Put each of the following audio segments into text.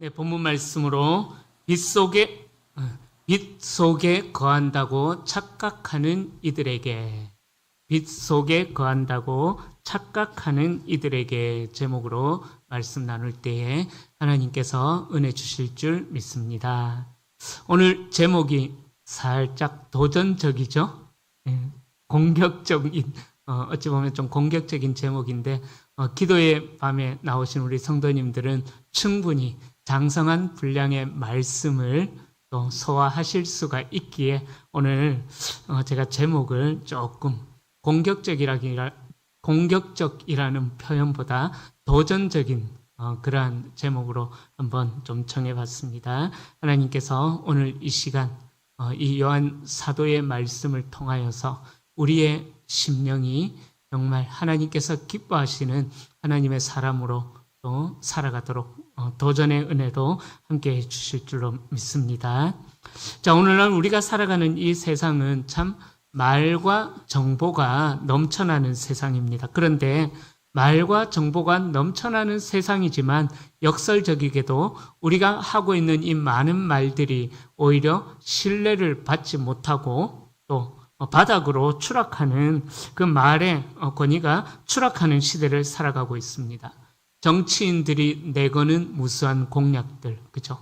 네, 본문 말씀으로 빛 속에 거한다고 착각하는 이들에게 빛 속에 거한다고 착각하는 이들에게 제목으로 말씀 나눌 때에 하나님께서 은혜 주실 줄 믿습니다. 오늘 제목이 살짝 도전적이죠? 공격적인 어찌 보면 좀 공격적인 제목인데 기도의 밤에 나오신 우리 성도님들은 충분히 장성한 분량의 말씀을 또 소화하실 수가 있기에 오늘 제가 제목을 조금 공격적이라는 표현보다 도전적인 그러한 제목으로 한번 좀 정해봤습니다. 하나님께서 오늘 이 시간 이 요한 사도의 말씀을 통하여서 우리의 심령이 정말 하나님께서 기뻐하시는 하나님의 사람으로 또 살아가도록 도전의 은혜도 함께 해 주실 줄로 믿습니다. 자, 오늘날 우리가 살아가는 이 세상은 참 말과 정보가 넘쳐나는 세상입니다. 그런데 말과 정보가 넘쳐나는 세상이지만 역설적이게도 우리가 하고 있는 이 많은 말들이 오히려 신뢰를 받지 못하고 또 바닥으로 추락하는 그 말의 권위가 추락하는 시대를 살아가고 있습니다. 정치인들이 내거는 무수한 공약들, 그죠?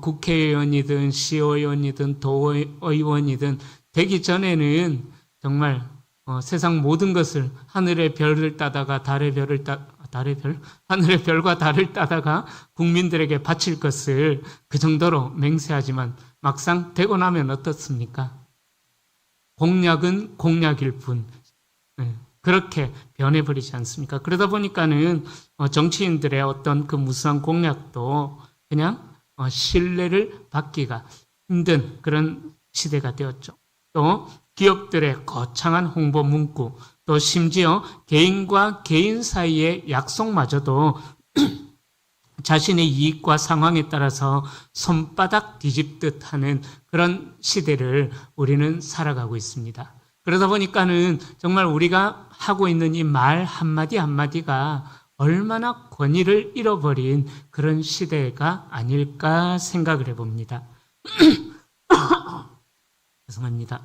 국회의원이든 시의원이든 도의원이든 되기 전에는 정말 세상 모든 것을 하늘의 별을 따다가 하늘의 별과 달을 따다가 국민들에게 바칠 것을 그 정도로 맹세하지만 막상 되고 나면 어떻습니까? 공약은 공약일 뿐. 그렇게 변해버리지 않습니까? 그러다 보니까는 정치인들의 어떤 그 무수한 공약도 그냥 신뢰를 받기가 힘든 그런 시대가 되었죠. 또 기업들의 거창한 홍보 문구, 또 심지어 개인과 개인 사이의 약속마저도 자신의 이익과 상황에 따라서 손바닥 뒤집듯 하는 그런 시대를 우리는 살아가고 있습니다. 그러다 보니까는 정말 우리가 하고 있는 이 말 한마디 한마디가 얼마나 권위를 잃어버린 그런 시대가 아닐까 생각을 해봅니다. 죄송합니다.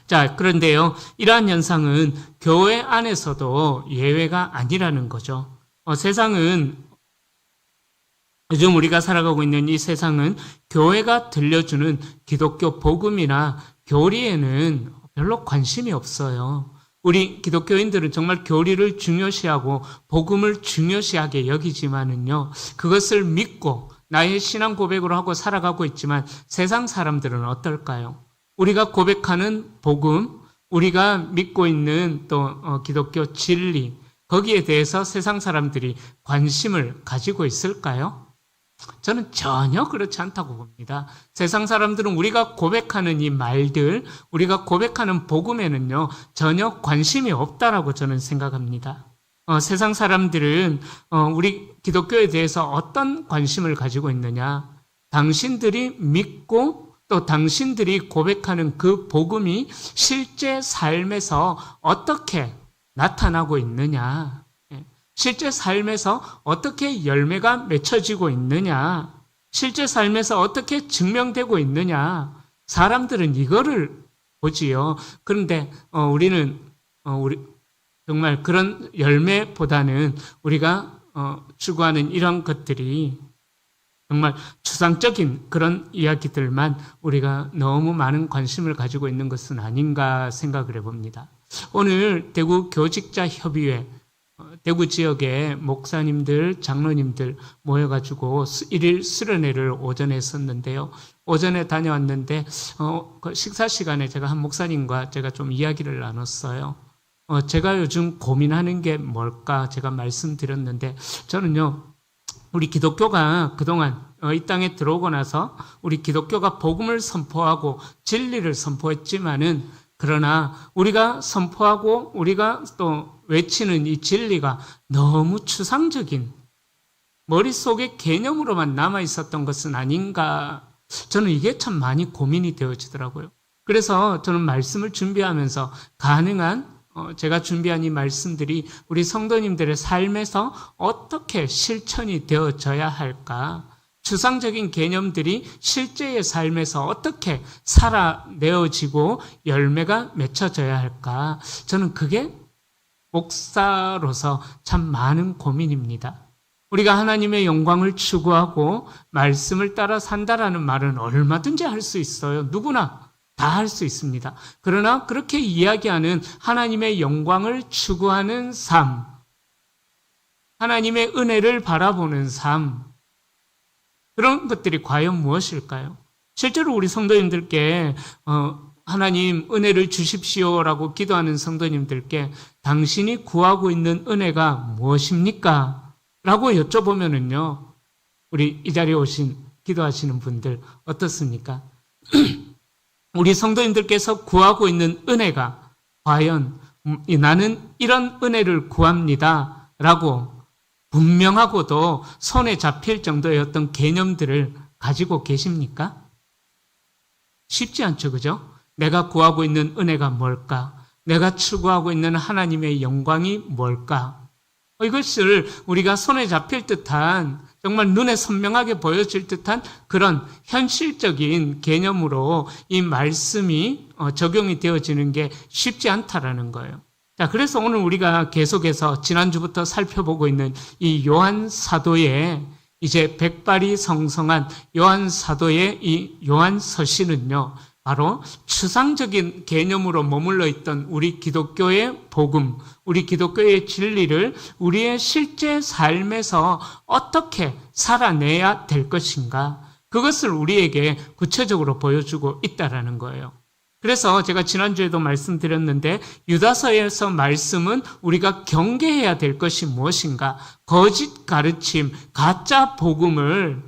자, 그런데요, 이러한 현상은 교회 안에서도 예외가 아니라는 거죠. 세상은 요즘 우리가 살아가고 있는 이 세상은 교회가 들려주는 기독교 복음이나 교리에는 별로 관심이 없어요. 우리 기독교인들은 정말 교리를 중요시하고 복음을 중요시하게 여기지만은요, 그것을 믿고 나의 신앙 고백으로 하고 살아가고 있지만 세상 사람들은 어떨까요? 우리가 고백하는 복음, 우리가 믿고 있는 또 기독교 진리, 거기에 대해서 세상 사람들이 관심을 가지고 있을까요? 저는 전혀 그렇지 않다고 봅니다. 세상 사람들은 우리가 고백하는 이 말들, 우리가 고백하는 복음에는요, 전혀 관심이 없다라고 저는 생각합니다. 세상 사람들은 우리 기독교에 대해서 어떤 관심을 가지고 있느냐? 당신들이 믿고 또 당신들이 고백하는 그 복음이 실제 삶에서 어떻게 나타나고 있느냐? 실제 삶에서 어떻게 열매가 맺혀지고 있느냐? 실제 삶에서 어떻게 증명되고 있느냐? 사람들은 이거를 보지요. 그런데 우리 정말 그런 열매보다는 우리가 추구하는 이런 것들이 정말 추상적인 그런 이야기들만 우리가 너무 많은 관심을 가지고 있는 것은 아닌가 생각을 해봅니다. 오늘 대구 교직자 협의회 대구 지역의 목사님들, 장로님들 모여가지고 일일 수련회를 오전에 했었는데요. 오전에 다녀왔는데 그 식사 시간에 제가 한 목사님과 제가 좀 이야기를 나눴어요. 제가 요즘 고민하는 게 뭘까 제가 말씀드렸는데 저는요, 우리 기독교가 그동안 이 땅에 들어오고 나서 우리 기독교가 복음을 선포하고 진리를 선포했지만은 그러나 우리가 선포하고 우리가 또 외치는 이 진리가 너무 추상적인 머릿속에 개념으로만 남아 있었던 것은 아닌가. 저는 이게 참 많이 고민이 되어지더라고요. 그래서 저는 말씀을 준비하면서 가능한 제가 준비한 이 말씀들이 우리 성도님들의 삶에서 어떻게 실천이 되어져야 할까? 추상적인 개념들이 실제의 삶에서 어떻게 살아내어지고 열매가 맺혀져야 할까? 저는 그게 목사로서 참 많은 고민입니다. 우리가 하나님의 영광을 추구하고 말씀을 따라 산다라는 말은 얼마든지 할 수 있어요. 누구나 다 할 수 있습니다. 그러나 그렇게 이야기하는 하나님의 영광을 추구하는 삶, 하나님의 은혜를 바라보는 삶, 그런 것들이 과연 무엇일까요? 실제로 우리 성도님들께 하나님 은혜를 주십시오라고 기도하는 성도님들께 당신이 구하고 있는 은혜가 무엇입니까? 라고 여쭤보면은요, 우리 이 자리에 오신 기도하시는 분들 어떻습니까? 우리 성도님들께서 구하고 있는 은혜가 과연 나는 이런 은혜를 구합니다 라고 분명하고도 손에 잡힐 정도의 어떤 개념들을 가지고 계십니까? 쉽지 않죠, 그죠? 내가 구하고 있는 은혜가 뭘까? 내가 추구하고 있는 하나님의 영광이 뭘까? 이것을 우리가 손에 잡힐 듯한, 정말 눈에 선명하게 보여질 듯한 그런 현실적인 개념으로 이 말씀이 적용이 되어지는 게 쉽지 않다라는 거예요. 자, 그래서 오늘 우리가 계속해서 지난주부터 살펴보고 있는 이 요한 사도의 이제 백발이 성성한 요한 사도의 이 요한 서신은요, 바로 추상적인 개념으로 머물러 있던 우리 기독교의 복음, 우리 기독교의 진리를 우리의 실제 삶에서 어떻게 살아내야 될 것인가, 그것을 우리에게 구체적으로 보여주고 있다라는 거예요. 그래서 제가 지난주에도 말씀드렸는데 유다서에서 말씀은 우리가 경계해야 될 것이 무엇인가, 거짓 가르침, 가짜 복음을,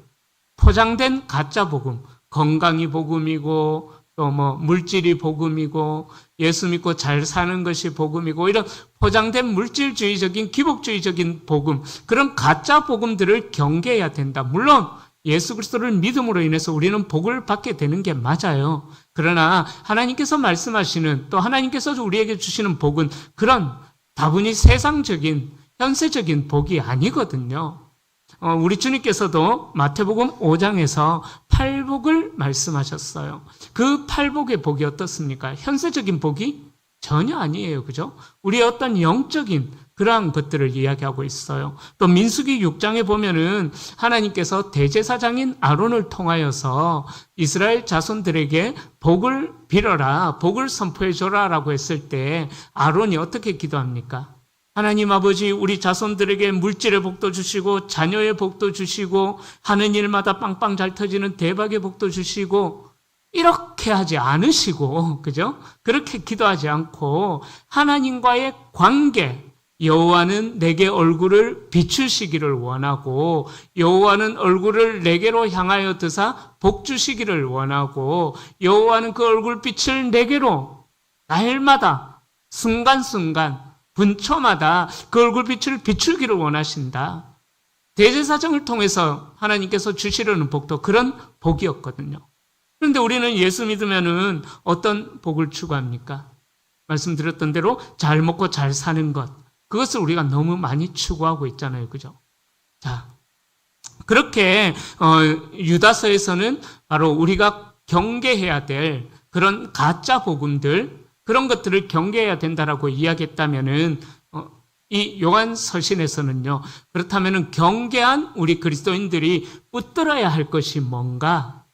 포장된 가짜 복음, 건강이 복음이고 또 물질이 복음이고 예수 믿고 잘 사는 것이 복음이고 이런 포장된 물질주의적인 기복주의적인 복음, 그런 가짜 복음들을 경계해야 된다. 물론 예수 그리스도를 믿음으로 인해서 우리는 복을 받게 되는 게 맞아요. 그러나 하나님께서 말씀하시는, 또 하나님께서 우리에게 주시는 복은 그런 다분히 세상적인 현세적인 복이 아니거든요. 우리 주님께서도 마태복음 5장에서 팔복을 말씀하셨어요. 그 팔복의 복이 어떻습니까? 현세적인 복이 전혀 아니에요. 그죠? 우리의 어떤 영적인 그러한 것들을 이야기하고 있어요. 또 민수기 6장에 보면은 하나님께서 대제사장인 아론을 통하여서 이스라엘 자손들에게 복을 빌어라, 복을 선포해 줘라라고 했을 때 아론이 어떻게 기도합니까? 하나님 아버지, 우리 자손들에게 물질의 복도 주시고 자녀의 복도 주시고 하는 일마다 빵빵 잘 터지는 대박의 복도 주시고, 이렇게 하지 않으시고, 그죠? 그렇게 기도하지 않고 하나님과의 관계, 여호와는 내게 얼굴을 비추시기를 원하고 여호와는 얼굴을 내게로 향하여 드사 복 주시기를 원하고 여호와는 그 얼굴빛을 내게로 날마다 순간순간 분초마다 그 얼굴빛을 비추기를 원하신다. 대제사장을 통해서 하나님께서 주시려는 복도 그런 복이었거든요. 그런데 우리는 예수 믿으면은 어떤 복을 추구합니까? 말씀드렸던 대로 잘 먹고 잘 사는 것, 그것을 우리가 너무 많이 추구하고 있잖아요. 그죠? 자, 그렇게 유다서에서는 바로 우리가 경계해야 될 그런 가짜 복음들, 그런 것들을 경계해야 된다라고 이야기했다면은 이 요한 서신에서는요, 그렇다면은 경계한 우리 그리스도인들이 붙들어야 할 것이 뭔가,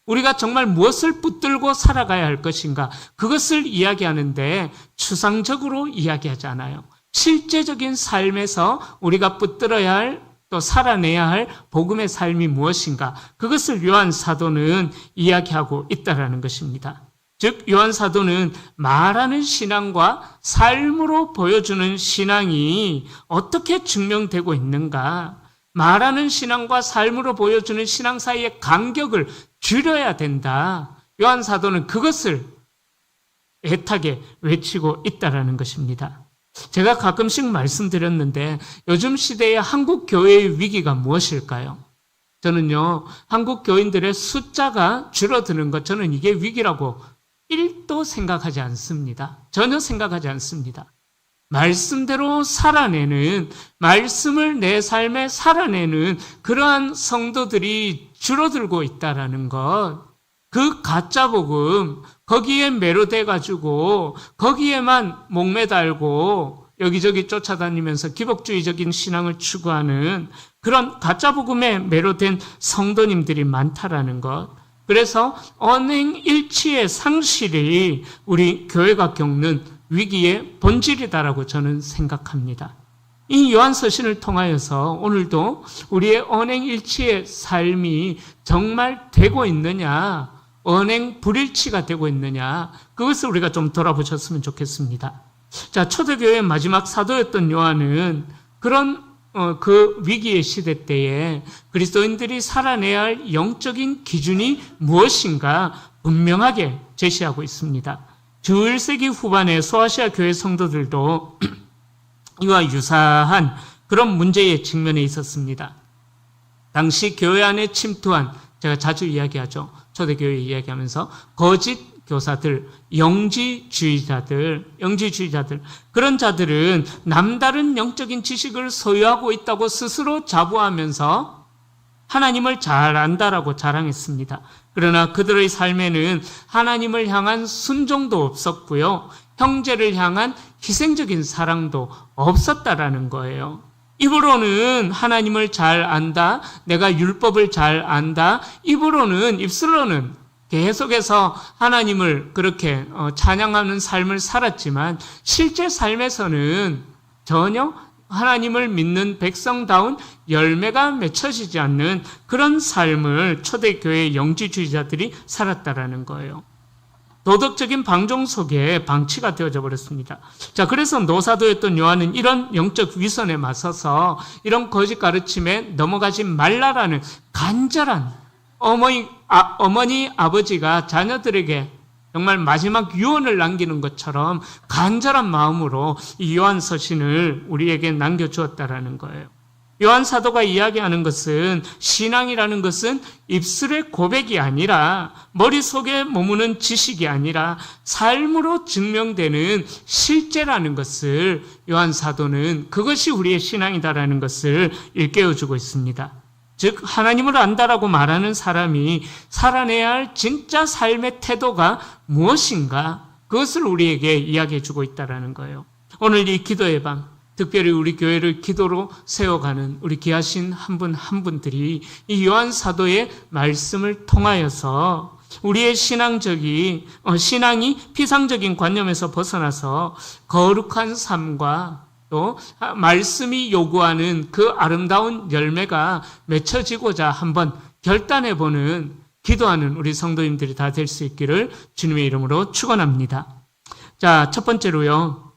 우리가 정말 무엇을 붙들고 살아가야 할 것인가, 그것을 이야기하는데 추상적으로 이야기하지 않아요. 실제적인 삶에서 우리가 붙들어야 할, 또 살아내야 할 복음의 삶이 무엇인가, 그것을 요한 사도는 이야기하고 있다라는 것입니다. 즉 요한 사도는 말하는 신앙과 삶으로 보여주는 신앙이 어떻게 증명되고 있는가, 말하는 신앙과 삶으로 보여주는 신앙 사이의 간격을 줄여야 된다. 요한 사도는 그것을 애타게 외치고 있다라는 것입니다. 제가 가끔씩 말씀드렸는데 요즘 시대의 한국 교회의 위기가 무엇일까요? 저는요, 한국 교인들의 숫자가 줄어드는 것, 저는 이게 위기라고 1도 생각하지 않습니다. 전혀 생각하지 않습니다. 말씀대로 살아내는, 말씀을 내 삶에 살아내는 그러한 성도들이 줄어들고 있다라는 것, 그 가짜 복음, 거기에 매료돼가지고 거기에만 목매달고 여기저기 쫓아다니면서 기복주의적인 신앙을 추구하는 그런 가짜 복음에 매료된 성도님들이 많다라는 것. 그래서 언행일치의 상실이 우리 교회가 겪는 위기의 본질이다라고 저는 생각합니다. 이 요한서신을 통하여서 오늘도 우리의 언행일치의 삶이 정말 되고 있느냐, 언행 불일치가 되고 있느냐, 그것을 우리가 좀 돌아보셨으면 좋겠습니다. 자, 초대교회의 마지막 사도였던 요한은 그런 그 위기의 시대 때에 그리스도인들이 살아내야 할 영적인 기준이 무엇인가 분명하게 제시하고 있습니다. 주 1세기 후반에 소아시아 교회 성도들도 이와 유사한 그런 문제에 직면해 있었습니다. 당시 교회 안에 침투한, 제가 자주 이야기하죠. 초대교회 이야기하면서 거짓 교사들, 영지주의자들, 그런 자들은 남다른 영적인 지식을 소유하고 있다고 스스로 자부하면서 하나님을 잘 안다라고 자랑했습니다. 그러나 그들의 삶에는 하나님을 향한 순종도 없었고요. 형제를 향한 희생적인 사랑도 없었다라는 거예요. 입으로는 하나님을 잘 안다, 내가 율법을 잘 안다, 입술로는 계속해서 하나님을 그렇게 찬양하는 삶을 살았지만 실제 삶에서는 전혀 하나님을 믿는 백성다운 열매가 맺혀지지 않는 그런 삶을 초대교회 영지주의자들이 살았다라는 거예요. 도덕적인 방종 속에 방치가 되어져 버렸습니다. 자, 그래서 노사도였던 요한은 이런 영적 위선에 맞서서 이런 거짓 가르침에 넘어가지 말라라는 간절한 어머니, 아버지가 자녀들에게 정말 마지막 유언을 남기는 것처럼 간절한 마음으로 이 요한서신을 우리에게 남겨주었다라는 거예요. 요한 사도가 이야기하는 것은 신앙이라는 것은 입술의 고백이 아니라 머릿속에 머무는 지식이 아니라 삶으로 증명되는 실제라는 것을 요한 사도는 그것이 우리의 신앙이다라는 것을 일깨워주고 있습니다. 즉 하나님을 안다라고 말하는 사람이 살아내야 할 진짜 삶의 태도가 무엇인가 그것을 우리에게 이야기해 주고 있다는 거예요. 오늘 이 기도의 밤 특별히 우리 교회를 기도로 세워가는 우리 귀하신 한 분 한 분들이 이 요한 사도의 말씀을 통하여서 우리의 신앙이 피상적인 관념에서 벗어나서 거룩한 삶과 또 말씀이 요구하는 그 아름다운 열매가 맺혀지고자 한번 결단해보는 기도하는 우리 성도님들이 다 될 수 있기를 주님의 이름으로 축원합니다. 자, 첫 번째로요.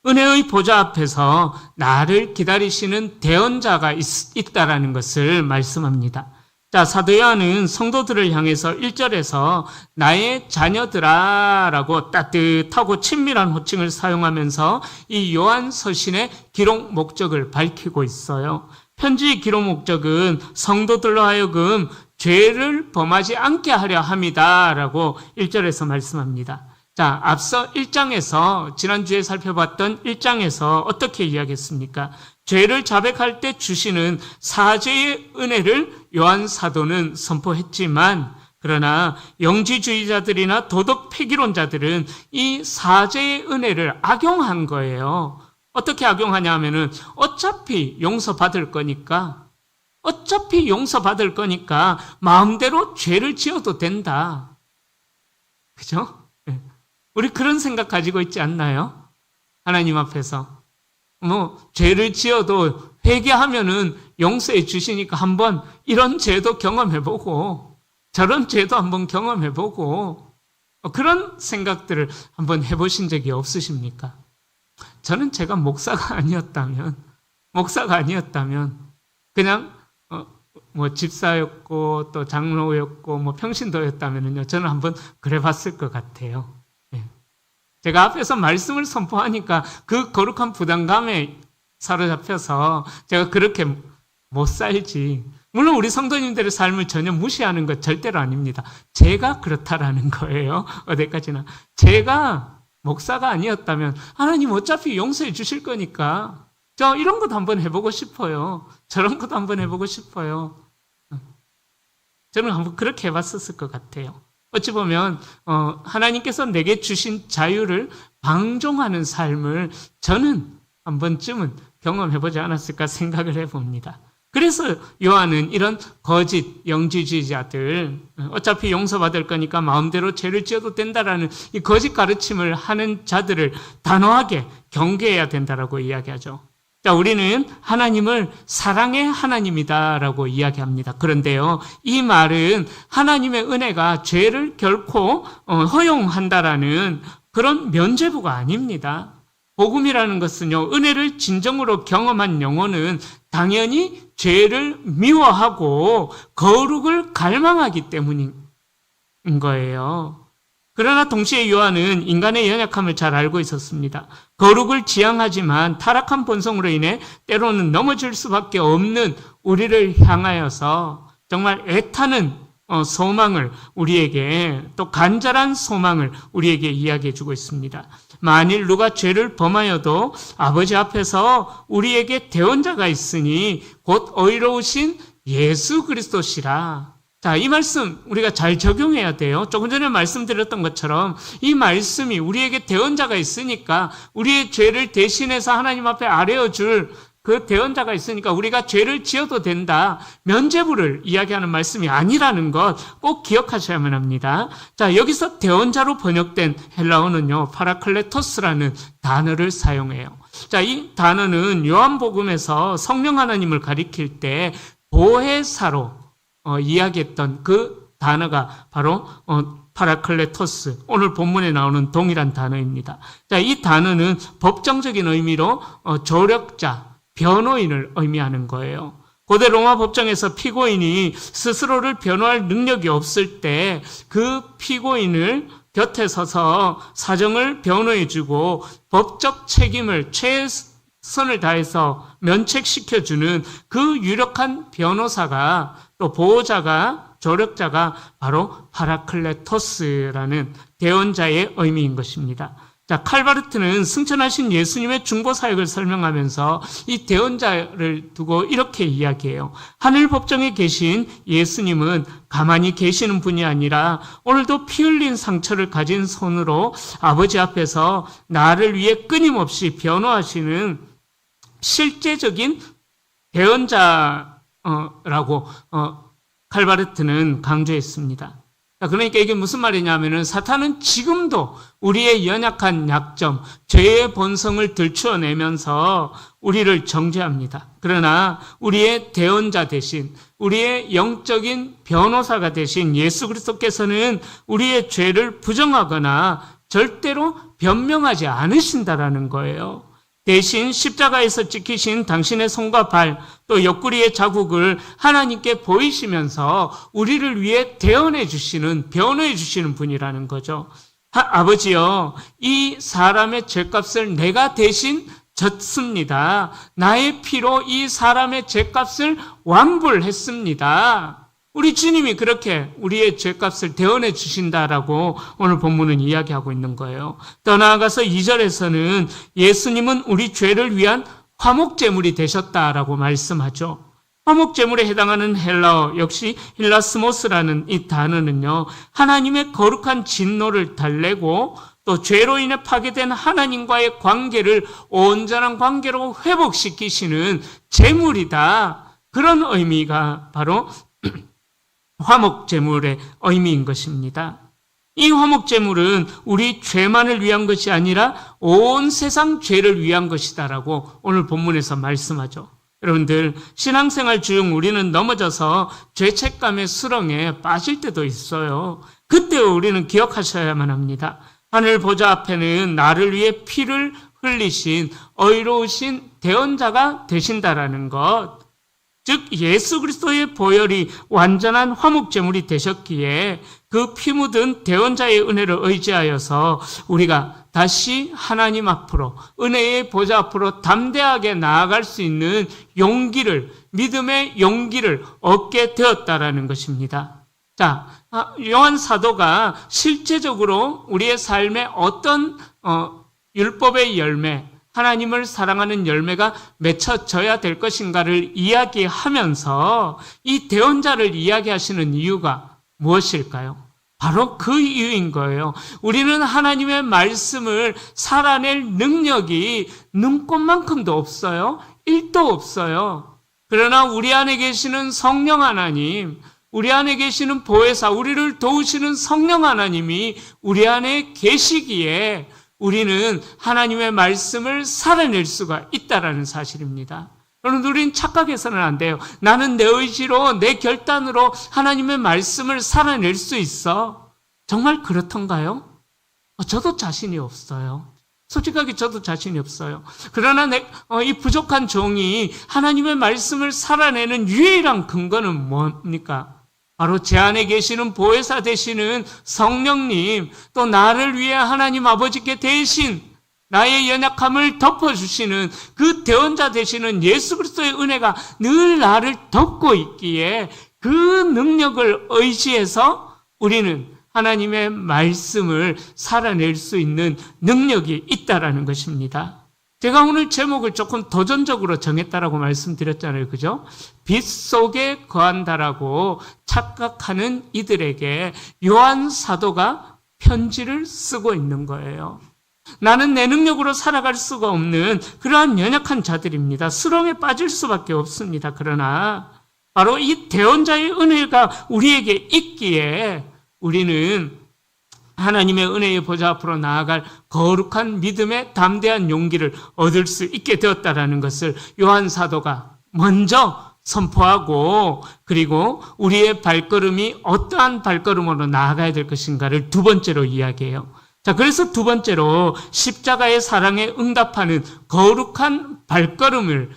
은혜의 보좌 앞에서 나를 기다리시는 대언자가 있다라는 것을 말씀합니다. 자, 사도 요한은 성도들을 향해서 1절에서 나의 자녀들아 라고 따뜻하고 친밀한 호칭을 사용하면서 이 요한 서신의 기록 목적을 밝히고 있어요. 편지의 기록 목적은 성도들로 하여금 죄를 범하지 않게 하려 함이다 라고 1절에서 말씀합니다. 자, 앞서 1장에서 지난주에 살펴봤던 1장에서 어떻게 이야기했습니까? 죄를 자백할 때 주시는 사죄의 은혜를 요한 사도는 선포했지만 그러나 영지주의자들이나 도덕 폐기론자들은 이 사죄의 은혜를 악용한 거예요. 어떻게 악용하냐 하면은 어차피 용서받을 거니까 마음대로 죄를 지어도 된다. 그죠? 우리 그런 생각 가지고 있지 않나요? 하나님 앞에서. 죄를 지어도 회개하면은 용서해 주시니까 한번 이런 죄도 경험해보고, 저런 죄도 한번 경험해보고, 그런 생각들을 한번 해보신 적이 없으십니까? 저는 제가 목사가 아니었다면, 그냥, 집사였고, 또 장로였고, 평신도였다면요, 저는 한번 그래 봤을 것 같아요. 제가 앞에서 말씀을 선포하니까 그 거룩한 부담감에 사로잡혀서 제가 그렇게 못 살지. 물론 우리 성도님들의 삶을 전혀 무시하는 것 절대로 아닙니다. 제가 그렇다라는 거예요. 어디까지나. 제가 목사가 아니었다면 하나님 어차피 용서해 주실 거니까 저 이런 것도 한번 해보고 싶어요. 저런 것도 한번 해보고 싶어요. 저는 한번 그렇게 해봤었을 것 같아요. 어찌 보면 하나님께서 내게 주신 자유를 방종하는 삶을 저는 한 번쯤은 경험해보지 않았을까 생각을 해봅니다. 그래서 요한은 이런 거짓 영지주의자들, 어차피 용서받을 거니까 마음대로 죄를 지어도 된다라는 이 거짓 가르침을 하는 자들을 단호하게 경계해야 된다라고 이야기하죠. 자, 우리는 하나님을 사랑의 하나님이다라고 이야기합니다. 그런데요, 이 말은 하나님의 은혜가 죄를 결코 허용한다라는 그런 면죄부가 아닙니다. 복음이라는 것은요, 은혜를 진정으로 경험한 영혼은 당연히 죄를 미워하고 거룩을 갈망하기 때문인 거예요. 그러나 동시에 요한은 인간의 연약함을 잘 알고 있었습니다. 거룩을 지향하지만 타락한 본성으로 인해 때로는 넘어질 수밖에 없는 우리를 향하여서 정말 애타는 소망을 우리에게, 또 간절한 소망을 우리에게 이야기해 주고 있습니다. 만일 누가 죄를 범하여도 아버지 앞에서 우리에게 대언자가 있으니 곧 의로우신 예수 그리스도시라. 자, 이 말씀 우리가 잘 적용해야 돼요. 조금 전에 말씀드렸던 것처럼 이 말씀이 우리에게 대언자가 있으니까, 우리의 죄를 대신해서 하나님 앞에 아뢰어 줄 그 대언자가 있으니까 우리가 죄를 지어도 된다, 면죄부를 이야기하는 말씀이 아니라는 것 꼭 기억하셔야만 합니다. 자, 여기서 대언자로 번역된 헬라어는요, 파라클레토스라는 단어를 사용해요. 자, 이 단어는 요한복음에서 성령 하나님을 가리킬 때 보혜사로 이야기했던 그 단어가 바로 파라클레토스, 오늘 본문에 나오는 동일한 단어입니다. 자, 이 단어는 법정적인 의미로 조력자, 변호인을 의미하는 거예요. 고대 로마 법정에서 피고인이 스스로를 변호할 능력이 없을 때 그 피고인을 곁에 서서 사정을 변호해주고 법적 책임을 최선을 다해서 면책시켜주는 그 유력한 변호사가, 또 보호자가, 조력자가 바로 파라클레토스라는 대언자의 의미인 것입니다. 자, 칼바르트는 승천하신 예수님의 중보 사역을 설명하면서 이 대언자를 두고 이렇게 이야기해요. 하늘 법정에 계신 예수님은 가만히 계시는 분이 아니라 오늘도 피 흘린 상처를 가진 손으로 아버지 앞에서 나를 위해 끊임없이 변호하시는 실제적인 대언자라고 칼바르트는 강조했습니다. 그러니까 이게 무슨 말이냐면은 사탄은 지금도 우리의 연약한 약점, 죄의 본성을 들추어내면서 우리를 정죄합니다. 그러나 우리의 대언자 대신, 우리의 영적인 변호사가 되신 예수 그리스도께서는 우리의 죄를 부정하거나 절대로 변명하지 않으신다라는 거예요. 대신 십자가에서 찍히신 당신의 손과 발, 또 옆구리의 자국을 하나님께 보이시면서 우리를 위해 대언해 주시는, 변호해 주시는 분이라는 거죠. 아버지요, 이 사람의 죄값을 내가 대신 졌습니다. 나의 피로 이 사람의 죄값을 완불했습니다. 우리 주님이 그렇게 우리의 죄값을 대언해 주신다라고 오늘 본문은 이야기하고 있는 거예요. 더 나아가서 2절에서는 예수님은 우리 죄를 위한 화목제물이 되셨다라고 말씀하죠. 화목제물에 해당하는 헬라어 역시 힐라스모스라는 이 단어는요, 하나님의 거룩한 진노를 달래고 또 죄로 인해 파괴된 하나님과의 관계를 온전한 관계로 회복시키시는 제물이다. 그런 의미가 바로 화목제물의 의미인 것입니다. 이 화목제물은 우리 죄만을 위한 것이 아니라 온 세상 죄를 위한 것이다라고 오늘 본문에서 말씀하죠. 여러분들, 신앙생활 중 우리는 넘어져서 죄책감의 수렁에 빠질 때도 있어요. 그때 우리는 기억하셔야만 합니다. 하늘 보좌 앞에는 나를 위해 피를 흘리신 의로우신 대언자가 되신다라는 것. 즉 예수 그리스도의 보혈이 완전한 화목제물이 되셨기에 그 피 묻은 대언자의 은혜를 의지하여서 우리가 다시 하나님 앞으로 은혜의 보좌 앞으로 담대하게 나아갈 수 있는 용기를, 믿음의 용기를 얻게 되었다라는 것입니다. 자, 요한 사도가 실제적으로 우리의 삶에 어떤 율법의 열매, 하나님을 사랑하는 열매가 맺혀져야 될 것인가를 이야기하면서 이 대언자를 이야기하시는 이유가 무엇일까요? 바로 그 이유인 거예요. 우리는 하나님의 말씀을 살아낼 능력이 눈꽃만큼도 없어요. 1도 없어요. 그러나 우리 안에 계시는 성령 하나님, 우리 안에 계시는 보혜사, 우리를 도우시는 성령 하나님이 우리 안에 계시기에 우리는 하나님의 말씀을 살아낼 수가 있다라는 사실입니다. 여러분, 우리는 착각해서는 안 돼요. 나는 내 의지로, 내 결단으로 하나님의 말씀을 살아낼 수 있어. 정말 그렇던가요? 저도 자신이 없어요. 솔직하게 저도 자신이 없어요. 그러나 이 부족한 종이 하나님의 말씀을 살아내는 유일한 근거는 뭡니까? 바로 제 안에 계시는 보혜사 되시는 성령님, 또 나를 위해 하나님 아버지께 대신 나의 연약함을 덮어주시는 그 대언자 되시는 예수 그리스도의 은혜가 늘 나를 덮고 있기에 그 능력을 의지해서 우리는 하나님의 말씀을 살아낼 수 있는 능력이 있다라는 것입니다. 제가 오늘 제목을 조금 도전적으로 정했다라고 말씀드렸잖아요. 그죠? 빛 속에 거한다라고 착각하는 이들에게 요한 사도가 편지를 쓰고 있는 거예요. 나는 내 능력으로 살아갈 수가 없는 그러한 연약한 자들입니다. 수렁에 빠질 수밖에 없습니다. 그러나 바로 이 대언자의 은혜가 우리에게 있기에 우리는 하나님의 은혜의 보좌 앞으로 나아갈 거룩한 믿음의 담대한 용기를 얻을 수 있게 되었다라는 것을 요한 사도가 먼저 선포하고, 그리고 우리의 발걸음이 어떠한 발걸음으로 나아가야 될 것인가를 두 번째로 이야기해요. 자, 그래서 두 번째로 십자가의 사랑에 응답하는 거룩한 발걸음을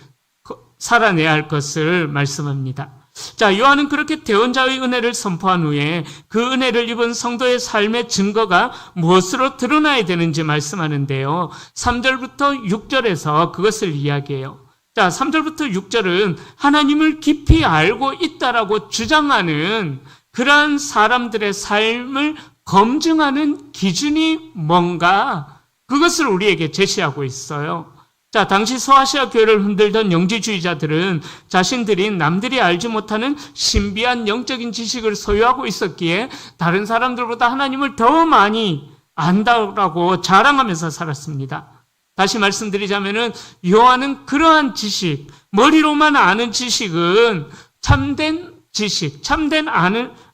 살아내야 할 것을 말씀합니다. 자, 요한은 그렇게 대언자의 은혜를 선포한 후에 그 은혜를 입은 성도의 삶의 증거가 무엇으로 드러나야 되는지 말씀하는데요. 3절부터 6절에서 그것을 이야기해요. 자, 3절부터 6절은 하나님을 깊이 알고 있다라고 주장하는 그러한 사람들의 삶을 검증하는 기준이 뭔가, 그것을 우리에게 제시하고 있어요. 자, 당시 소아시아 교회를 흔들던 영지주의자들은 자신들이 남들이 알지 못하는 신비한 영적인 지식을 소유하고 있었기에 다른 사람들보다 하나님을 더 많이 안다고 자랑하면서 살았습니다. 다시 말씀드리자면은 요한은 그러한 지식, 머리로만 아는 지식은 참된 지식, 참된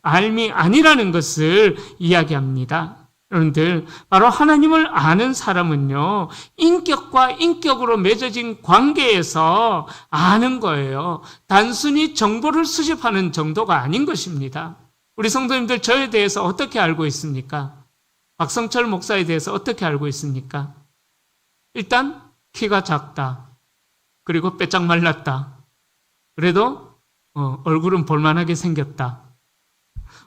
알미 아니라는 것을 이야기합니다. 여러분들, 바로 하나님을 아는 사람은요, 인격과 인격으로 맺어진 관계에서 아는 거예요. 단순히 정보를 수집하는 정도가 아닌 것입니다. 우리 성도님들, 저에 대해서 어떻게 알고 있습니까? 박성철 목사에 대해서 어떻게 알고 있습니까? 일단 키가 작다. 그리고 빼짝 말랐다. 그래도 얼굴은 볼만하게 생겼다.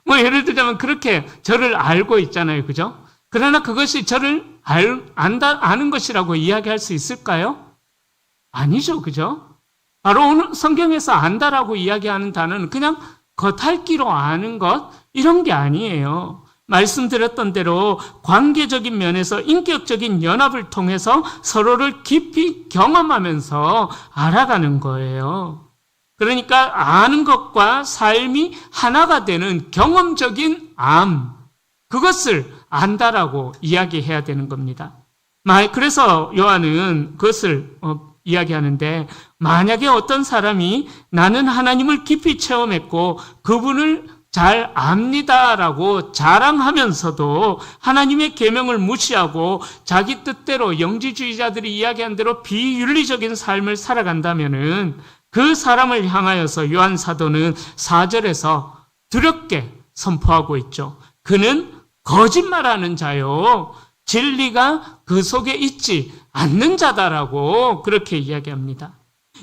예를 들자면 그렇게 저를 알고 있잖아요. 그죠? 그러나 그것이 저를 아는 것이라고 이야기할 수 있을까요? 아니죠. 그죠? 바로 오늘 성경에서 안다라고 이야기하는 단어는 그냥 겉핥기로 아는 것, 이런 게 아니에요. 말씀드렸던 대로 관계적인 면에서 인격적인 연합을 통해서 서로를 깊이 경험하면서 알아가는 거예요. 그러니까 아는 것과 삶이 하나가 되는 경험적인 암, 그것을 안다라고 이야기해야 되는 겁니다. 그래서 요한은 그것을 이야기하는데, 만약에 어떤 사람이 나는 하나님을 깊이 체험했고 그분을 잘 압니다라고 자랑하면서도 하나님의 계명을 무시하고 자기 뜻대로 영지주의자들이 이야기한 대로 비윤리적인 삶을 살아간다면은 그 사람을 향하여서 요한 사도는 4절에서 두렵게 선포하고 있죠. 그는 거짓말하는 자요, 진리가 그 속에 있지 않는 자다라고 그렇게 이야기합니다.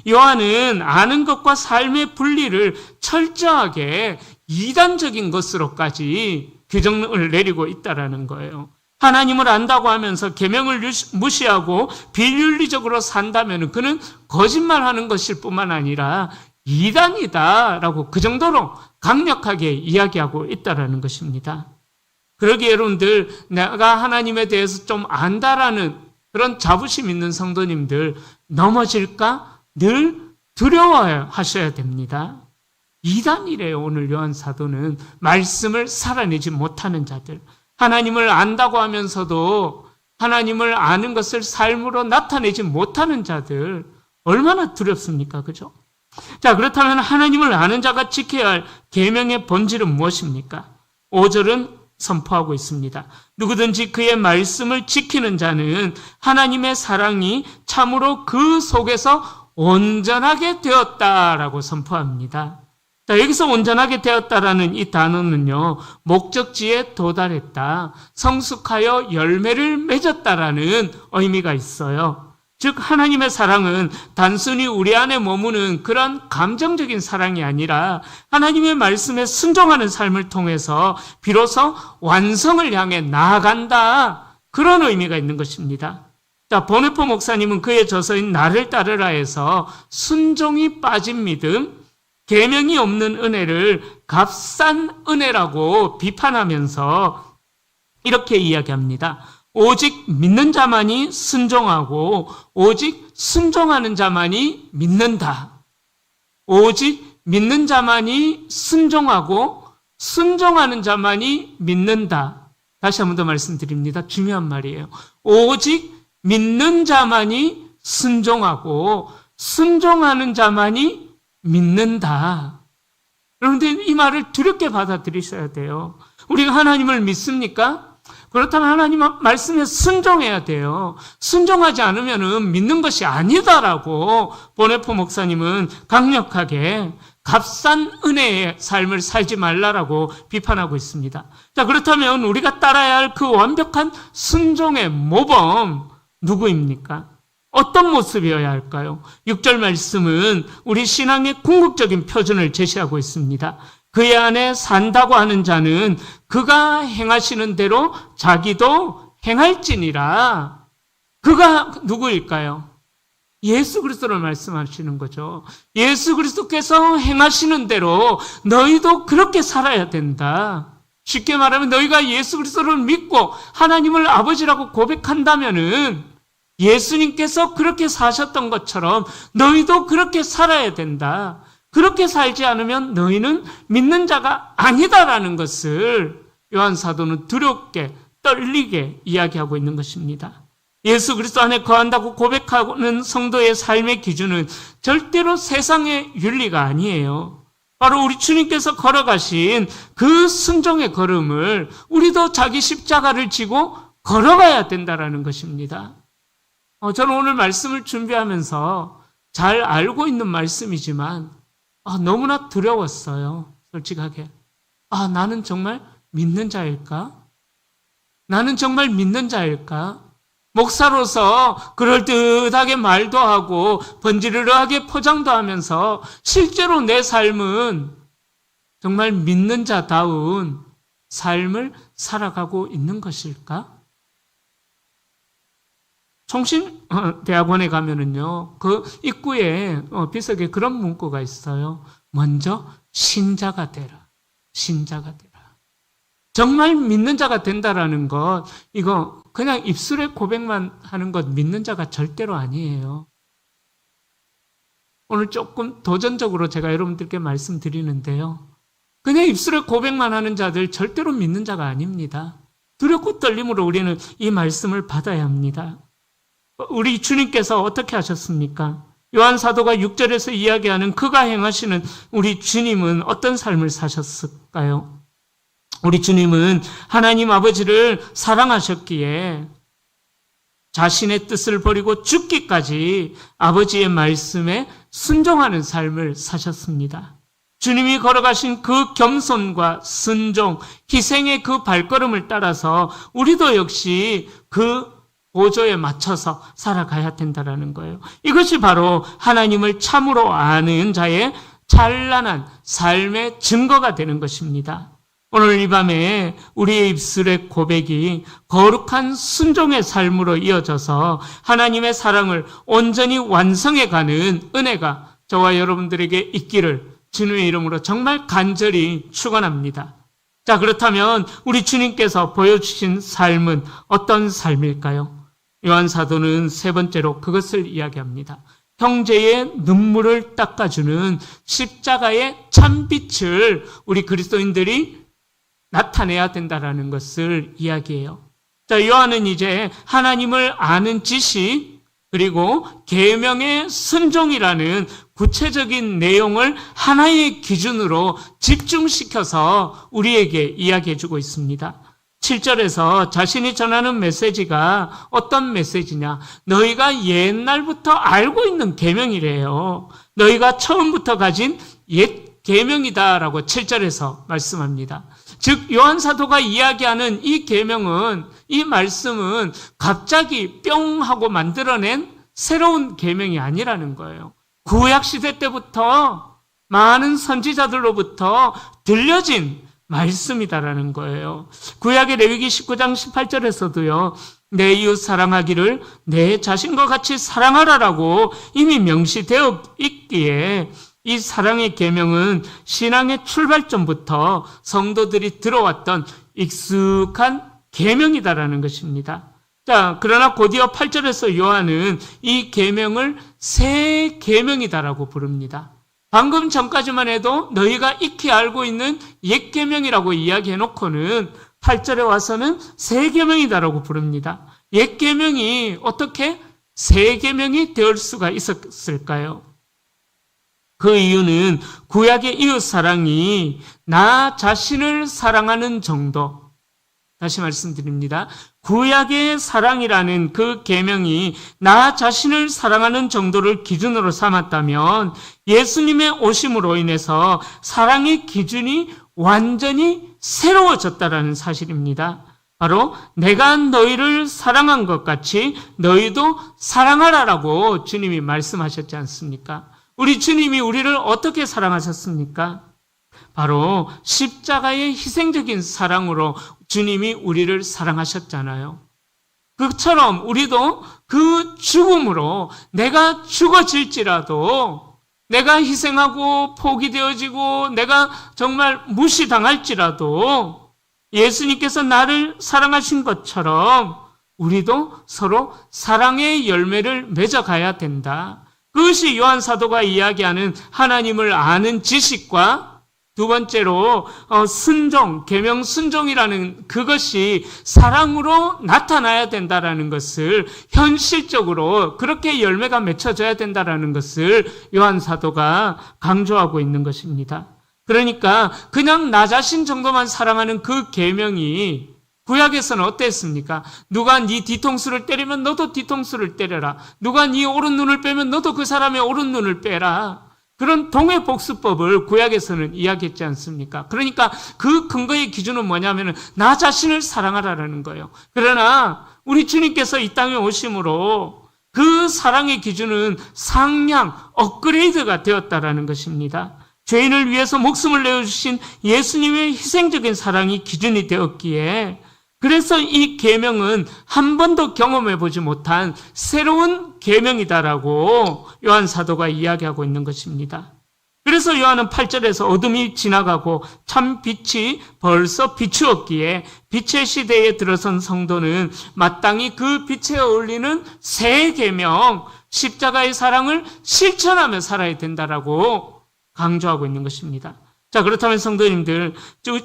요한은 아는 것과 삶의 분리를 철저하게 이단적인 것으로까지 규정을 내리고 있다라는 거예요. 하나님을 안다고 하면서 계명을 무시하고 비윤리적으로 산다면 그는 거짓말하는 것일 뿐만 아니라 이단이다라고 그 정도로 강력하게 이야기하고 있다라는 것입니다. 그러기에 여러분들, 내가 하나님에 대해서 좀 안다라는 그런 자부심 있는 성도님들, 넘어질까 늘 두려워하셔야 됩니다. 이단이래요. 오늘 요한 사도는 말씀을 살아내지 못하는 자들, 하나님을 안다고 하면서도 하나님을 아는 것을 삶으로 나타내지 못하는 자들, 얼마나 두렵습니까? 그죠? 자, 그렇다면 하나님을 아는 자가 지켜야 할 계명의 본질은 무엇입니까? 5절은 선포하고 있습니다. 누구든지 그의 말씀을 지키는 자는 하나님의 사랑이 참으로 그 속에서 온전하게 되었다라고 선포합니다. 자, 여기서 온전하게 되었다라는 이 단어는요, 목적지에 도달했다, 성숙하여 열매를 맺었다라는 의미가 있어요. 즉 하나님의 사랑은 단순히 우리 안에 머무는 그런 감정적인 사랑이 아니라 하나님의 말씀에 순종하는 삶을 통해서 비로소 완성을 향해 나아간다, 그런 의미가 있는 것입니다. 자, 보네포 목사님은 그의 저서인 나를 따르라에서 순종이 빠진 믿음, 계명이 없는 은혜를 값싼 은혜라고 비판하면서 이렇게 이야기합니다. 오직 믿는 자만이 순종하고 오직 순종하는 자만이 믿는다. 오직 믿는 자만이 순종하고 순종하는 자만이 믿는다. 다시 한 번 더 말씀드립니다. 중요한 말이에요. 오직 믿는 자만이 순종하고 순종하는 자만이 믿는다. 그런데 이 말을 두렵게 받아들이셔야 돼요. 우리가 하나님을 믿습니까? 그렇다면 하나님 말씀에 순종해야 돼요. 순종하지 않으면 믿는 것이 아니다라고 보네포 목사님은 강력하게 값싼 은혜의 삶을 살지 말라라고 비판하고 있습니다. 자, 그렇다면 우리가 따라야 할 그 완벽한 순종의 모범 누구입니까? 어떤 모습이어야 할까요? 6절 말씀은 우리 신앙의 궁극적인 표준을 제시하고 있습니다. 그의 안에 산다고 하는 자는 그가 행하시는 대로 자기도 행할지니라. 그가 누구일까요? 예수 그리스도를 말씀하시는 거죠. 예수 그리스도께서 행하시는 대로 너희도 그렇게 살아야 된다. 쉽게 말하면 너희가 예수 그리스도를 믿고 하나님을 아버지라고 고백한다면은 예수님께서 그렇게 사셨던 것처럼 너희도 그렇게 살아야 된다. 그렇게 살지 않으면 너희는 믿는 자가 아니다라는 것을 요한 사도는 두렵게 떨리게 이야기하고 있는 것입니다. 예수 그리스도 안에 거한다고 고백하는 성도의 삶의 기준은 절대로 세상의 윤리가 아니에요. 바로 우리 주님께서 걸어가신 그 순종의 걸음을 우리도 자기 십자가를 지고 걸어가야 된다라는 것입니다. 저는 오늘 말씀을 준비하면서 잘 알고 있는 말씀이지만 너무나 두려웠어요. 솔직하게. 나는 정말 믿는 자일까? 나는 정말 믿는 자일까? 목사로서 그럴듯하게 말도 하고 번지르르하게 포장도 하면서 실제로 내 삶은 정말 믿는 자다운 삶을 살아가고 있는 것일까? 총신대학원에 가면은요, 그 입구에 비석에 그런 문구가 있어요. 먼저 신자가 되라. 신자가 되라. 정말 믿는 자가 된다라는 것, 이거 그냥 입술에 고백만 하는 것 믿는 자가 절대로 아니에요. 오늘 조금 도전적으로 제가 여러분들께 말씀드리는데요. 그냥 입술에 고백만 하는 자들 절대로 믿는 자가 아닙니다. 두렵고 떨림으로 우리는 이 말씀을 받아야 합니다. 우리 주님께서 어떻게 하셨습니까? 요한 사도가 6절에서 이야기하는 그가 행하시는 우리 주님은 어떤 삶을 사셨을까요? 우리 주님은 하나님 아버지를 사랑하셨기에 자신의 뜻을 버리고 죽기까지 아버지의 말씀에 순종하는 삶을 사셨습니다. 주님이 걸어가신 그 겸손과 순종, 희생의 그 발걸음을 따라서 우리도 역시 그 보조에 맞춰서 살아가야 된다는 거예요. 이것이 바로 하나님을 참으로 아는 자의 찬란한 삶의 증거가 되는 것입니다. 오늘 이 밤에 우리의 입술의 고백이 거룩한 순종의 삶으로 이어져서 하나님의 사랑을 온전히 완성해가는 은혜가 저와 여러분들에게 있기를 주님의 이름으로 정말 간절히 축원합니다. 자, 그렇다면 우리 주님께서 보여주신 삶은 어떤 삶일까요? 요한 사도는 세 번째로 그것을 이야기합니다. 형제의 눈물을 닦아주는 십자가의 참빛을 우리 그리스도인들이 나타내야 된다는 것을 이야기해요. 자, 요한은 이제 하나님을 아는 지식 그리고 계명의 순종이라는 구체적인 내용을 하나의 기준으로 집중시켜서 우리에게 이야기해 주고 있습니다. 7절에서 자신이 전하는 메시지가 어떤 메시지냐? 너희가 옛날부터 알고 있는 계명이래요. 너희가 처음부터 가진 옛 계명이다라고 7절에서 말씀합니다. 즉 요한 사도가 이야기하는 이 계명은, 이 말씀은 갑자기 뿅 하고 만들어낸 새로운 계명이 아니라는 거예요. 구약 시대 때부터 많은 선지자들로부터 들려진 말씀이다라는 거예요. 구약의 레위기 19장 18절에서도요. 내 이웃 사랑하기를 내 자신과 같이 사랑하라라고 이미 명시되어 있기에 이 사랑의 계명은 신앙의 출발점부터 성도들이 들어왔던 익숙한 계명이다라는 것입니다. 자, 그러나 곧이어 8절에서 요한은 이 계명을 새 계명이다라고 부릅니다. 방금 전까지만 해도 너희가 익히 알고 있는 옛 계명이라고 이야기해 놓고는 8절에 와서는 새 계명이다라고 부릅니다. 옛 계명이 어떻게 새 계명이 될 수가 있었을까요? 그 이유는 구약의 이웃 사랑이 나 자신을 사랑하는 정도. 다시 말씀드립니다. 구약의 사랑이라는 그 계명이 나 자신을 사랑하는 정도를 기준으로 삼았다면 예수님의 오심으로 인해서 사랑의 기준이 완전히 새로워졌다는 사실입니다. 바로 내가 너희를 사랑한 것 같이 너희도 사랑하라라고 주님이 말씀하셨지 않습니까? 우리 주님이 우리를 어떻게 사랑하셨습니까? 바로 십자가의 희생적인 사랑으로 주님이 우리를 사랑하셨잖아요. 그처럼 우리도 그 죽음으로 내가 죽어질지라도, 내가 희생하고 포기되어지고 내가 정말 무시당할지라도 예수님께서 나를 사랑하신 것처럼 우리도 서로 사랑의 열매를 맺어가야 된다. 그것이 요한 사도가 이야기하는 하나님을 아는 지식과 두 번째로 순종, 계명 순종이라는 그것이 사랑으로 나타나야 된다라는 것을 현실적으로 그렇게 열매가 맺혀져야 된다라는 것을 요한 사도가 강조하고 있는 것입니다. 그러니까 그냥 나 자신 정도만 사랑하는 그 계명이 구약에서는 어땠습니까? 누가 네 뒤통수를 때리면 너도 뒤통수를 때려라. 누가 네 오른 눈을 빼면 너도 그 사람의 오른 눈을 빼라. 그런 동해복수법을 구약에서는 이야기했지 않습니까? 그러니까 그 근거의 기준은 뭐냐면 나 자신을 사랑하라는 거예요. 그러나 우리 주님께서 이 땅에 오심으로 그 사랑의 기준은 상향, 업그레이드가 되었다라는 것입니다. 죄인을 위해서 목숨을 내어주신 예수님의 희생적인 사랑이 기준이 되었기에 그래서 이 계명은 한 번도 경험해보지 못한 새로운 계명이다라고 요한 사도가 이야기하고 있는 것입니다. 그래서 요한은 8절에서 어둠이 지나가고 참 빛이 벌써 비추었기에 빛의 시대에 들어선 성도는 마땅히 그 빛에 어울리는 새 계명, 십자가의 사랑을 실천하며 살아야 된다라고 강조하고 있는 것입니다. 자, 그렇다면 성도님들,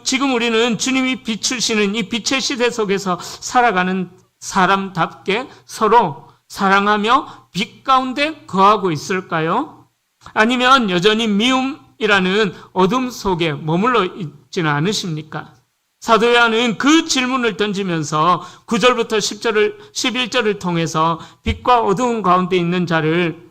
지금 우리는 주님이 비추시는 이 빛의 시대 속에서 살아가는 사람답게 서로 사랑하며 빛 가운데 거하고 있을까요? 아니면 여전히 미움이라는 어둠 속에 머물러 있지는 않으십니까? 사도 요한은 그 질문을 던지면서 9절부터 11절을 통해서 빛과 어두운 가운데 있는 자를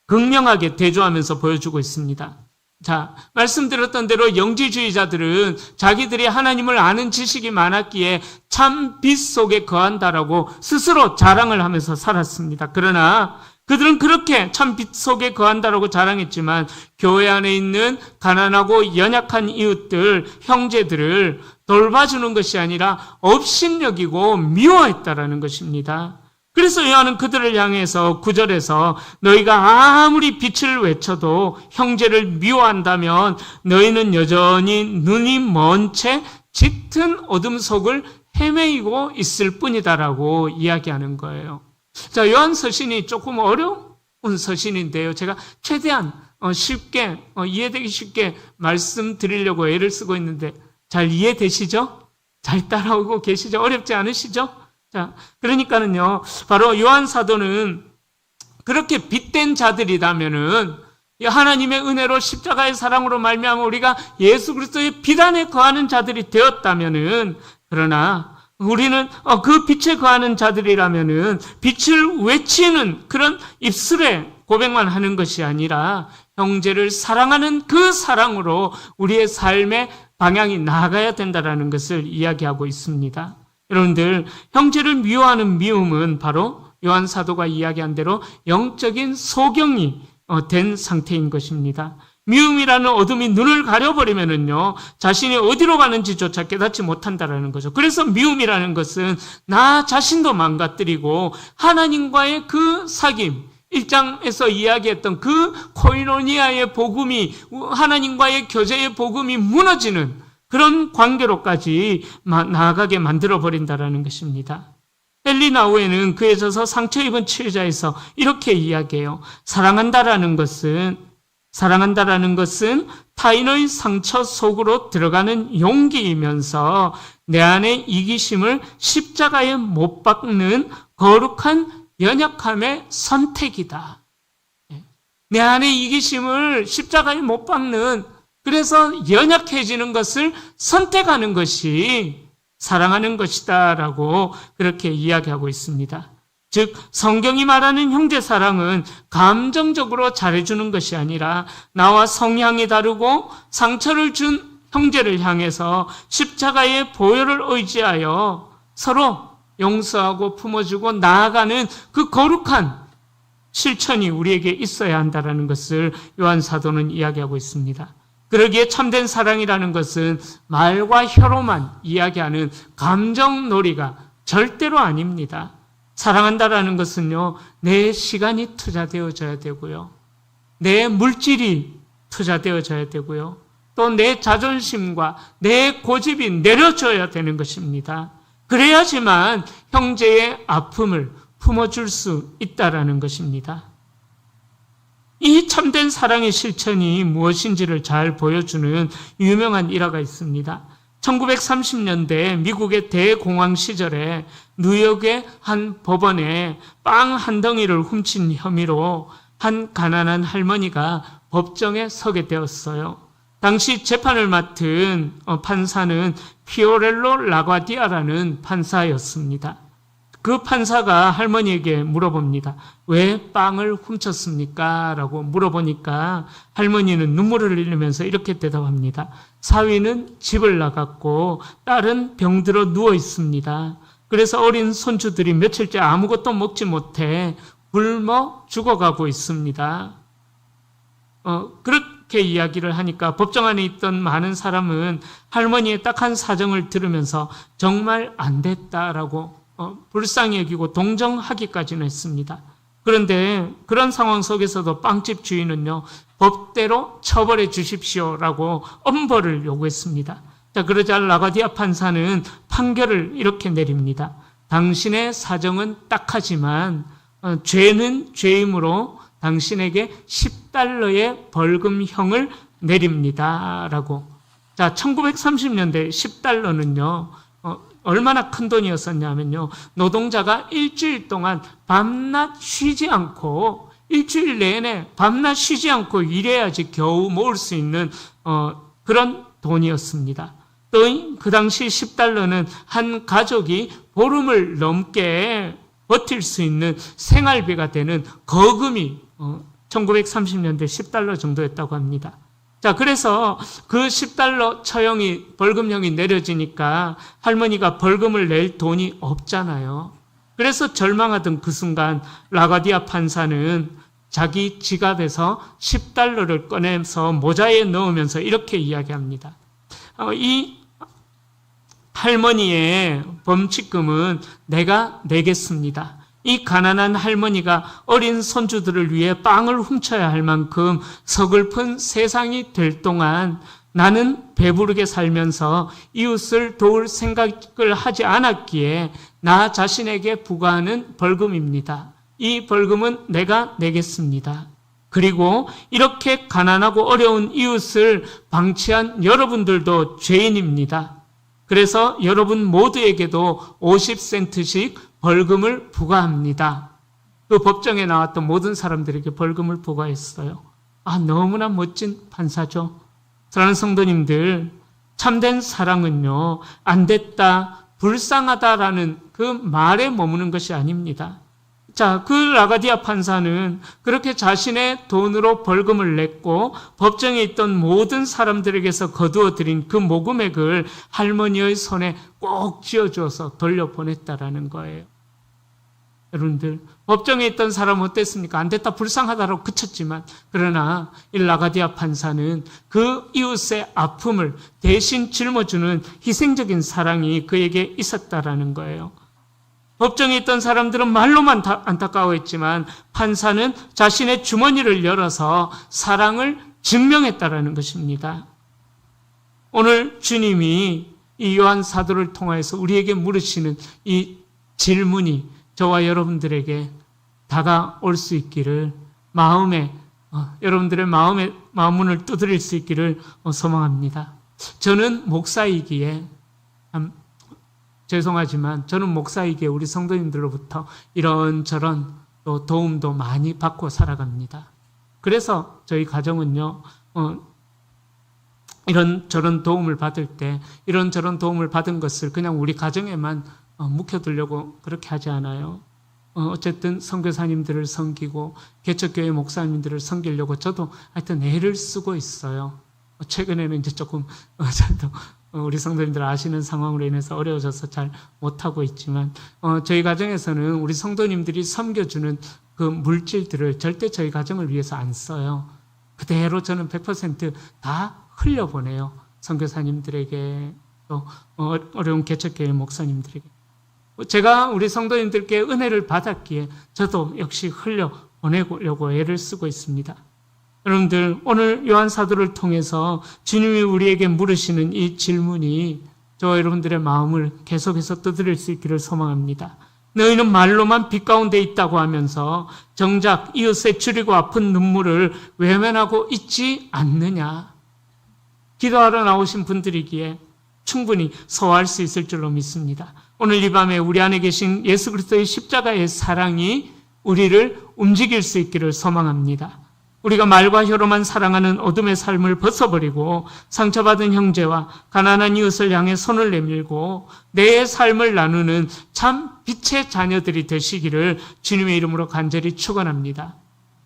극명하게 대조하면서 보여주고 있습니다. 자, 말씀드렸던 대로 영지주의자들은 자기들이 하나님을 아는 지식이 많았기에 참 빛 속에 거한다라고 스스로 자랑을 하면서 살았습니다. 그러나 그들은 그렇게 참 빛 속에 거한다라고 자랑했지만 교회 안에 있는 가난하고 연약한 이웃들, 형제들을 돌봐주는 것이 아니라 업신여기고 미워했다라는 것입니다. 그래서 요한은 그들을 향해서 9절에서 너희가 아무리 빛을 외쳐도 형제를 미워한다면 너희는 여전히 눈이 먼 채 짙은 어둠 속을 헤매이고 있을 뿐이다라고 이야기하는 거예요. 자, 요한 서신이 조금 어려운 서신인데요. 제가 최대한 쉽게 이해되기 쉽게 말씀드리려고 애를 쓰고 있는데 잘 이해되시죠? 잘 따라오고 계시죠? 어렵지 않으시죠? 자, 그러니까는요, 바로 요한 사도는 그렇게 빛된 자들이라면은 하나님의 은혜로 십자가의 사랑으로 말미암아 우리가 예수 그리스도의 빛 안에 거하는 자들이 되었다면은, 그러나 우리는 그 빛에 거하는 자들이라면은 빛을 외치는 그런 입술에 고백만 하는 것이 아니라 형제를 사랑하는 그 사랑으로 우리의 삶의 방향이 나아가야 된다는 것을 이야기하고 있습니다. 여러분들, 형제를 미워하는 미움은 바로 요한 사도가 이야기한 대로 영적인 소경이 된 상태인 것입니다. 미움이라는 어둠이 눈을 가려버리면은요, 자신이 어디로 가는지조차 깨닫지 못한다라는 거죠. 그래서 미움이라는 것은 나 자신도 망가뜨리고 하나님과의 그 사귐, 1장에서 이야기했던 그 코이노니아의 복음이, 하나님과의 교제의 복음이 무너지는 그런 관계로까지 나아가게 만들어버린다라는 것입니다. 헬리나우에는 그에 져서 상처 입은 치유자에서 이렇게 이야기해요. 사랑한다라는 것은 타인의 상처 속으로 들어가는 용기이면서 내 안의 이기심을 십자가에 못 박는 거룩한 연약함의 선택이다. 내 안의 이기심을 십자가에 못 박는, 그래서 연약해지는 것을 선택하는 것이 사랑하는 것이다라고 그렇게 이야기하고 있습니다. 즉 성경이 말하는 형제 사랑은 감정적으로 잘해주는 것이 아니라 나와 성향이 다르고 상처를 준 형제를 향해서 십자가의 보혈을 의지하여 서로 용서하고 품어주고 나아가는 그 거룩한 실천이 우리에게 있어야 한다는 것을 요한 사도는 이야기하고 있습니다. 그러기에 참된 사랑이라는 것은 말과 혀로만 이야기하는 감정놀이가 절대로 아닙니다. 사랑한다라는 것은요, 내 시간이 투자되어져야 되고요, 내 물질이 투자되어져야 되고요, 또 내 자존심과 내 고집이 내려져야 되는 것입니다. 그래야지만 형제의 아픔을 품어줄 수 있다라는 것입니다. 이 참된 사랑의 실천이 무엇인지를 잘 보여주는 유명한 일화가 있습니다. 1930년대 미국의 대공황 시절에 뉴욕의 한 법원에 빵 한 덩이를 훔친 혐의로 한 가난한 할머니가 법정에 서게 되었어요. 당시 재판을 맡은 판사는 피오렐로 라과디아라는 판사였습니다. 그 판사가 할머니에게 물어봅니다. 왜 빵을 훔쳤습니까? 라고 물어보니까 할머니는 눈물을 흘리면서 이렇게 대답합니다. 사위는 집을 나갔고 딸은 병들어 누워 있습니다. 그래서 어린 손주들이 며칠째 아무것도 먹지 못해 굶어 죽어가고 있습니다. 그렇게 이야기를 하니까 법정 안에 있던 많은 사람은 할머니의 딱한 사정을 들으면서 정말 안 됐다라고 불쌍히 여기고 동정하기까지는 했습니다. 그런데 그런 상황 속에서도 빵집 주인은요, 법대로 처벌해 주십시오라고 엄벌을 요구했습니다. 자, 그러자 라가디아 판사는 판결을 이렇게 내립니다. 당신의 사정은 딱하지만 죄는 죄이므로 당신에게 10달러의 벌금형을 내립니다. 라고. 자, 1930년대 10달러는요, 얼마나 큰 돈이었었냐면요, 노동자가 일주일 동안 밤낮 쉬지 않고, 일주일 내내 밤낮 쉬지 않고 일해야지 겨우 모을 수 있는 그런 돈이었습니다. 또 그 당시 10달러는 한 가족이 보름을 넘게 버틸 수 있는 생활비가 되는 거금이 1930년대 10달러 정도였다고 합니다. 자, 그래서 그 10달러 처형이, 벌금형이 내려지니까 할머니가 벌금을 낼 돈이 없잖아요. 그래서 절망하던 그 순간 라가디아 판사는 자기 지갑에서 10달러를 꺼내서 모자에 넣으면서 이렇게 이야기합니다. 이 할머니의 범칙금은 내가 내겠습니다. 이 가난한 할머니가 어린 손주들을 위해 빵을 훔쳐야 할 만큼 서글픈 세상이 될 동안 나는 배부르게 살면서 이웃을 도울 생각을 하지 않았기에 나 자신에게 부과하는 벌금입니다. 이 벌금은 내가 내겠습니다. 그리고 이렇게 가난하고 어려운 이웃을 방치한 여러분들도 죄인입니다. 그래서 여러분 모두에게도 50센트씩 벌금을 부과합니다. 그 법정에 나왔던 모든 사람들에게 벌금을 부과했어요. 너무나 멋진 판사죠. 사랑하는 성도님들, 참된 사랑은요, 안 됐다, 불쌍하다라는 그 말에 머무는 것이 아닙니다. 자, 그 라가디아 판사는 그렇게 자신의 돈으로 벌금을 냈고 법정에 있던 모든 사람들에게서 거두어 들인 그 모금액을 할머니의 손에 꼭 쥐어주어서 돌려보냈다라는 거예요. 여러분들, 법정에 있던 사람은 어땠습니까? 안 됐다, 불쌍하다라고 그쳤지만, 그러나 이 라가디아 판사는 그 이웃의 아픔을 대신 짊어주는 희생적인 사랑이 그에게 있었다라는 거예요. 법정에 있던 사람들은 말로만 안타까워했지만 판사는 자신의 주머니를 열어서 사랑을 증명했다라는 것입니다. 오늘 주님이 이 요한 사도를 통하여서 우리에게 물으시는 이 질문이 저와 여러분들에게 다가올 수 있기를, 여러분들의 마음문을 두드릴 수 있기를 소망합니다. 저는 목사이기에 죄송하지만 저는 목사이기에 우리 성도님들로부터 이런저런 또 도움도 많이 받고 살아갑니다. 그래서 저희 가정은요, 이런저런 도움을 받을 때 이런저런 도움을 받은 것을 그냥 우리 가정에만 묵혀두려고 그렇게 하지 않아요. 어쨌든 선교사님들을 섬기고 개척교회 목사님들을 섬기려고 저도 하여튼 애를 쓰고 있어요. 최근에는 이제 조금 저도 우리 성도님들 아시는 상황으로 인해서 어려워져서 잘 못하고 있지만 저희 가정에서는 우리 성도님들이 섬겨주는 그 물질들을 절대 저희 가정을 위해서 안 써요. 그대로 저는 100% 다 흘려보내요. 선교사님들에게 또 어려운 개척교회 목사님들에게. 제가 우리 성도님들께 은혜를 받았기에 저도 역시 흘려보내려고 애를 쓰고 있습니다. 여러분들, 오늘 요한 사도를 통해서 주님이 우리에게 물으시는 이 질문이 저와 여러분들의 마음을 계속해서 두드릴 수 있기를 소망합니다. 너희는 말로만 빛 가운데 있다고 하면서 정작 이웃의 줄이고 아픈 눈물을 외면하고 있지 않느냐. 기도하러 나오신 분들이기에 충분히 소화할 수 있을 줄로 믿습니다. 오늘 이 밤에 우리 안에 계신 예수 그리스도의 십자가의 사랑이 우리를 움직일 수 있기를 소망합니다. 우리가 말과 혀로만 사랑하는 어둠의 삶을 벗어버리고 상처받은 형제와 가난한 이웃을 향해 손을 내밀고 내 삶을 나누는 참 빛의 자녀들이 되시기를 주님의 이름으로 간절히 축원합니다.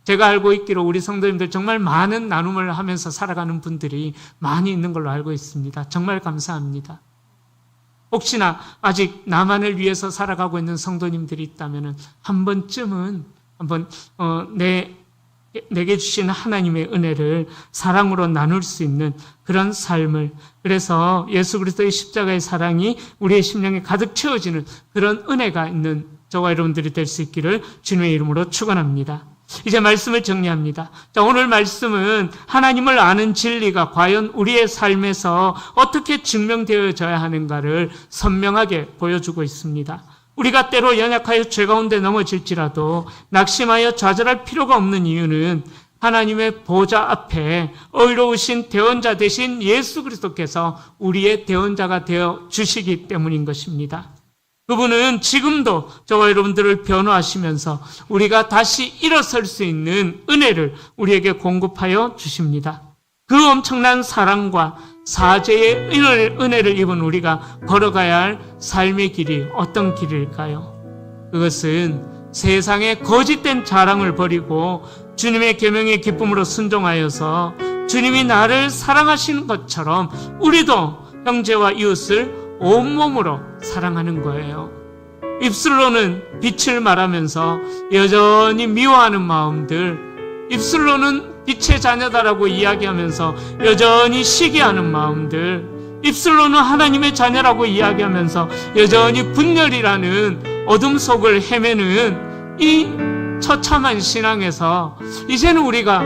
제가 알고 있기로 우리 성도님들 정말 많은 나눔을 하면서 살아가는 분들이 많이 있는 걸로 알고 있습니다. 정말 감사합니다. 혹시나 아직 나만을 위해서 살아가고 있는 성도님들이 있다면 한 번쯤은 내게 주신 하나님의 은혜를 사랑으로 나눌 수 있는 그런 삶을, 그래서 예수 그리스도의 십자가의 사랑이 우리의 심령에 가득 채워지는 그런 은혜가 있는 저와 여러분들이 될 수 있기를 주님의 이름으로 축원합니다. 이제 말씀을 정리합니다. 자, 오늘 말씀은 하나님을 아는 진리가 과연 우리의 삶에서 어떻게 증명되어져야 하는가를 선명하게 보여주고 있습니다. 우리가 때로 연약하여 죄 가운데 넘어질지라도 낙심하여 좌절할 필요가 없는 이유는 하나님의 보좌 앞에 의로우신 대언자 되신 예수 그리스도께서 우리의 대언자가 되어 주시기 때문인 것입니다. 그분은 지금도 저와 여러분들을 변호하시면서 우리가 다시 일어설 수 있는 은혜를 우리에게 공급하여 주십니다. 그 엄청난 사랑과 사죄의 은혜를 입은 우리가 걸어가야 할 삶의 길이 어떤 길일까요? 그것은 세상의 거짓된 자랑을 버리고 주님의 계명의 기쁨으로 순종하여서 주님이 나를 사랑하시는 것처럼 우리도 형제와 이웃을 온몸으로 사랑하는 거예요. 입술로는 빛을 말하면서 여전히 미워하는 마음들, 입술로는 빛의 자녀다라고 이야기하면서 여전히 시기하는 마음들, 입술로는 하나님의 자녀라고 이야기하면서 여전히 분열이라는 어둠 속을 헤매는 이 처참한 신앙에서 이제는 우리가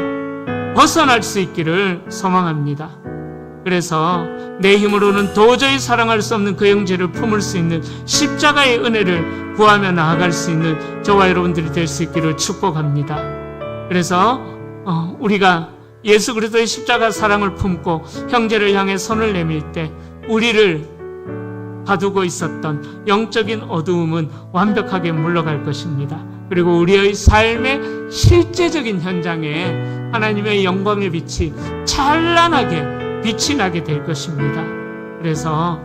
벗어날 수 있기를 소망합니다. 그래서 내 힘으로는 도저히 사랑할 수 없는 그 형제를 품을 수 있는 십자가의 은혜를 구하며 나아갈 수 있는 저와 여러분들이 될 수 있기를 축복합니다. 그래서 우리가 예수 그리스도의 십자가 사랑을 품고 형제를 향해 손을 내밀 때 우리를 가두고 있었던 영적인 어두움은 완벽하게 물러갈 것입니다. 그리고 우리의 삶의 실제적인 현장에 하나님의 영광의 빛이 찬란하게 빛이 나게 될 것입니다. 그래서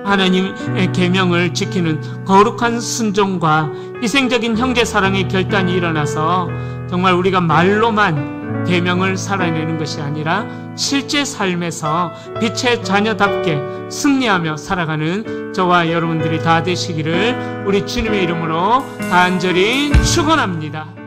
하나님의 계명을 지키는 거룩한 순종과 희생적인 형제 사랑의 결단이 일어나서 정말 우리가 말로만 계명을 살아내는 것이 아니라 실제 삶에서 빛의 자녀답게 승리하며 살아가는 저와 여러분들이 다 되시기를 우리 주님의 이름으로 간절히 축원합니다.